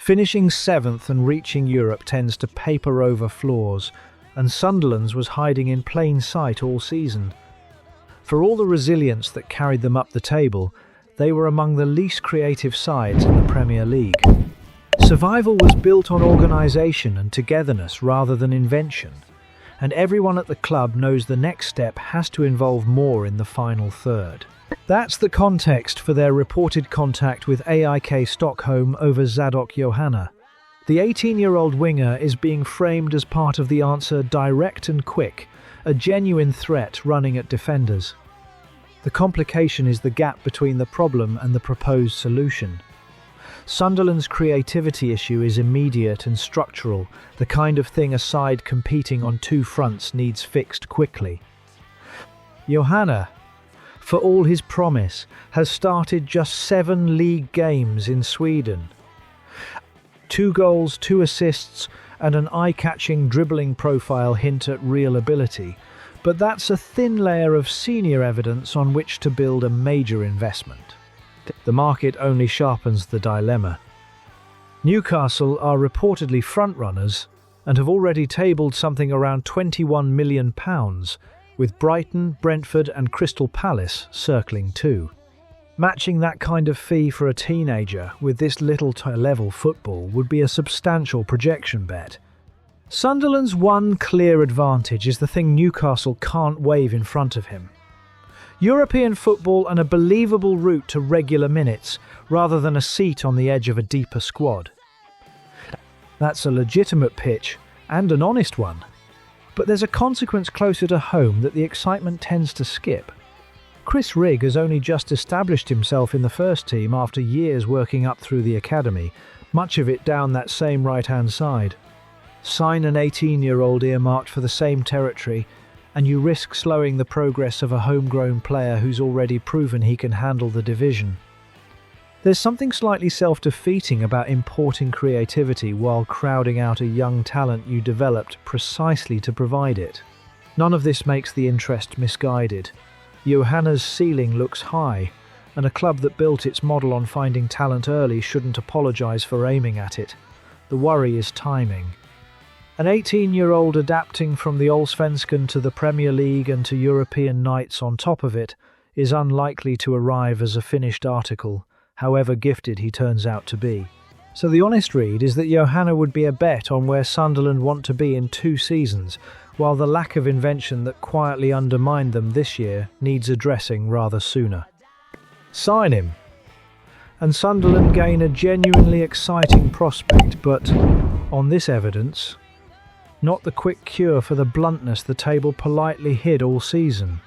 Finishing 7th and reaching Europe tends to paper over flaws, and Sunderland's was hiding in plain sight all season. For all the resilience that carried them up the table, they were among the least creative sides in the Premier League. Survival was built on organisation and togetherness rather than invention, and everyone at the club knows the next step has to involve more in the final third. That's the context for their reported contact with AIK Stockholm over Zadok Johanna. The 18-year-old winger is being framed as part of the answer, direct and quick, a genuine threat running at defenders. The complication is the gap between the problem and the proposed solution. Sunderland's creativity issue is immediate and structural, the kind of thing a side competing on two fronts needs fixed quickly. Johanna, for all his promise, has started just 7 league games in Sweden. 2 goals, 2 assists, and an eye-catching dribbling profile hint at real ability, but that's a thin layer of senior evidence on which to build a major investment. The market only sharpens the dilemma. Newcastle are reportedly frontrunners and have already tabled something around £21 million, with Brighton, Brentford and Crystal Palace circling too. Matching that kind of fee for a teenager with this little-to-level football would be a substantial projection bet. Sunderland's one clear advantage is the thing Newcastle can't wave in front of him: European football and a believable route to regular minutes, rather than a seat on the edge of a deeper squad. That's a legitimate pitch, and an honest one. But there's a consequence closer to home that the excitement tends to skip. Chris Rigg has only just established himself in the first team after years working up through the academy, much of it down that same right-hand side. Sign an 18-year-old earmarked for the same territory, and you risk slowing the progress of a homegrown player who's already proven he can handle the division. There's something slightly self-defeating about importing creativity while crowding out a young talent you developed precisely to provide it. None of this makes the interest misguided. Johanna's ceiling looks high, and a club that built its model on finding talent early shouldn't apologise for aiming at it. The worry is timing. An 18-year-old adapting from the Allsvenskan to the Premier League and to European nights on top of it is unlikely to arrive as a finished article, however gifted he turns out to be. So the honest read is that Johanna would be a bet on where Sunderland want to be in 2 seasons, while the lack of invention that quietly undermined them this year needs addressing rather sooner. Sign him, and Sunderland gain a genuinely exciting prospect, but, on this evidence, not the quick cure for the bluntness the table politely hid all season.